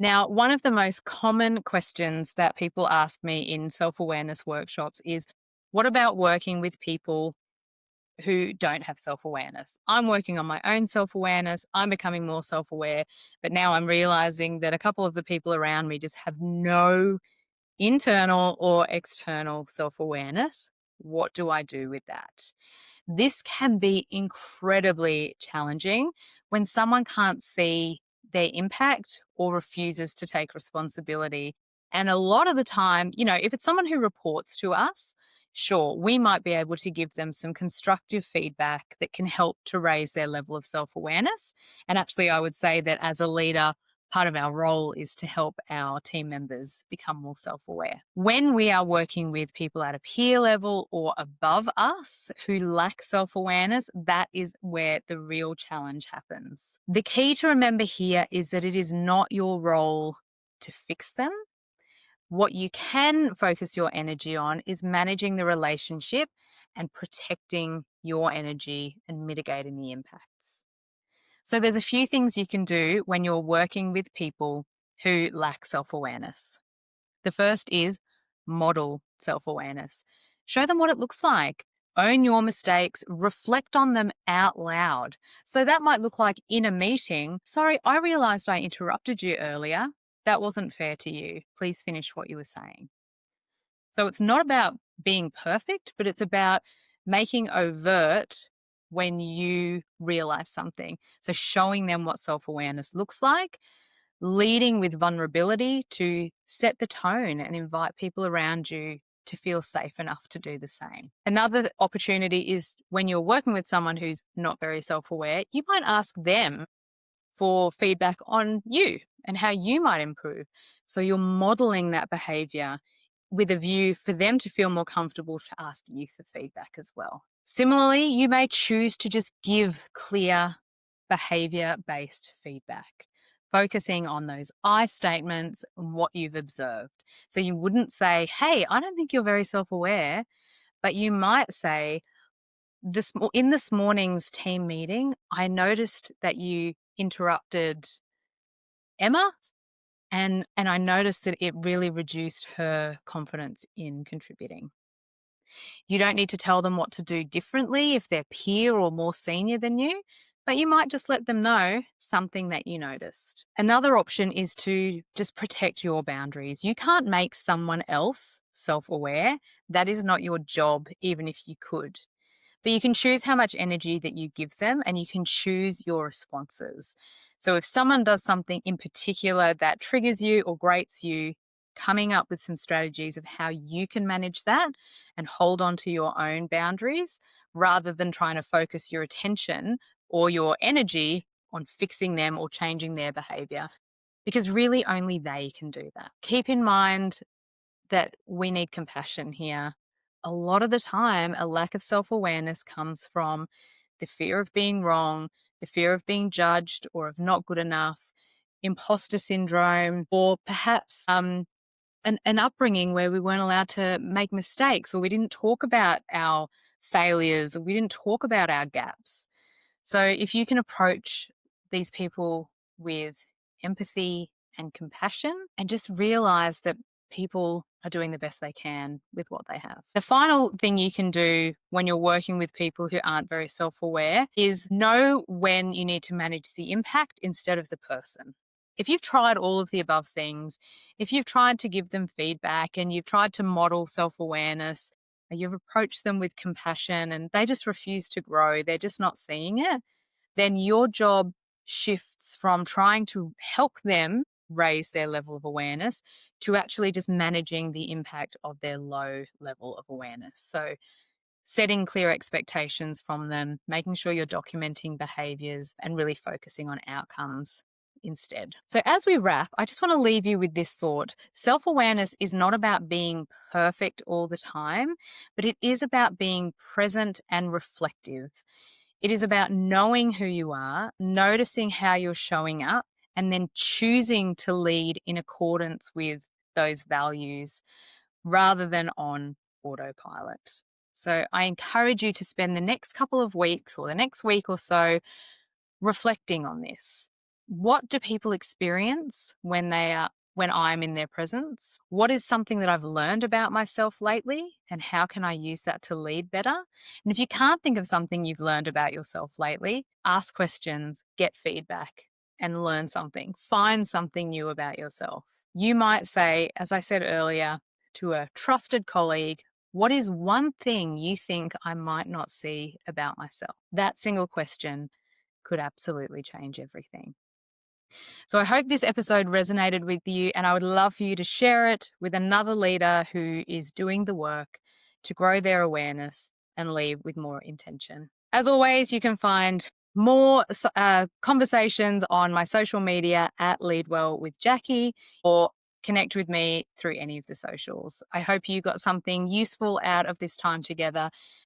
Now, one of the most common questions that people ask me in self-awareness workshops is, what about working with people who don't have self-awareness? I'm working on my own self-awareness. I'm becoming more self-aware, but now I'm realizing that a couple of the people around me just have no internal or external self-awareness. What do I do with that? This can be incredibly challenging when someone can't see their impact or refuses to take responsibility. And a lot of the time, if it's someone who reports to us, sure, we might be able to give them some constructive feedback that can help to raise their level of self awareness. And actually, I would say that as a leader, part of our role is to help our team members become more self aware. When we are working with people at a peer level or above us who lack self awareness, that is where the real challenge happens. The key to remember here is that it is not your role to fix them. What you can focus your energy on is managing the relationship and protecting your energy and mitigating the impacts. So there's a few things you can do when you're working with people who lack self-awareness. The first is model self-awareness. Show them what it looks like. Own your mistakes, reflect on them out loud. So that might look like in a meeting, sorry, I realized I interrupted you earlier. That wasn't fair to you. Please finish what you were saying. So it's not about being perfect, but it's about making overt when you realize something. So showing them what self-awareness looks like, leading with vulnerability to set the tone and invite people around you to feel safe enough to do the same. Another opportunity is when you're working with someone who's not very self-aware, you might ask them for feedback on you and how you might improve. So you're modeling that behavior with a view for them to feel more comfortable to ask you for feedback as well. Similarly, you may choose to just give clear behaviour-based feedback, focusing on those I statements and what you've observed. So you wouldn't say, hey, I don't think you're very self-aware, but you might say, in this morning's team meeting, I noticed that you interrupted Emma, and I noticed that it really reduced her confidence in contributing. You don't need to tell them what to do differently if they're peer or more senior than you, but you might just let them know something that you noticed. Another option is to just protect your boundaries. You can't make someone else self-aware. That is not your job, even if you could. But you can choose how much energy that you give them, and you can choose your responses. So if someone does something in particular that triggers you or grates you, coming up with some strategies of how you can manage that and hold on to your own boundaries rather than trying to focus your attention or your energy on fixing them or changing their behavior, because really only they can do that. Keep in mind that we need compassion here. A lot of the time, a lack of self-awareness comes from the fear of being wrong, the fear of being judged or of not good enough, imposter syndrome, or perhaps an upbringing where we weren't allowed to make mistakes, or we didn't talk about our failures, or we didn't talk about our gaps. So if you can approach these people with empathy and compassion and just realize that people are doing the best they can with what they have. The final thing you can do when you're working with people who aren't very self-aware is know when you need to manage the impact instead of the person. If you've tried all of the above things, if you've tried to give them feedback and you've tried to model self-awareness, you've approached them with compassion and they just refuse to grow, they're just not seeing it, then your job shifts from trying to help them raise their level of awareness to actually just managing the impact of their low level of awareness. So setting clear expectations from them, making sure you're documenting behaviors and really focusing on outcomes instead. So as we wrap, I just want to leave you with this thought. Self-awareness is not about being perfect all the time, but it is about being present and reflective. It is about knowing who you are, noticing how you're showing up, and then choosing to lead in accordance with those values rather than on autopilot. So I encourage you to spend the next couple of weeks or the next week or so reflecting on this. What do people experience when I'm in their presence? What is something that I've learned about myself lately, and how can I use that to lead better? And if you can't think of something you've learned about yourself lately, ask questions, get feedback, and learn something. Find something new about yourself. You might say, as I said earlier, to a trusted colleague, what is one thing you think I might not see about myself? That single question could absolutely change everything. So I hope this episode resonated with you, and I would love for you to share it with another leader who is doing the work to grow their awareness and lead with more intention. As always, you can find more conversations on my social media at LeadWell with Jacqui, or connect with me through any of the socials. I hope you got something useful out of this time together,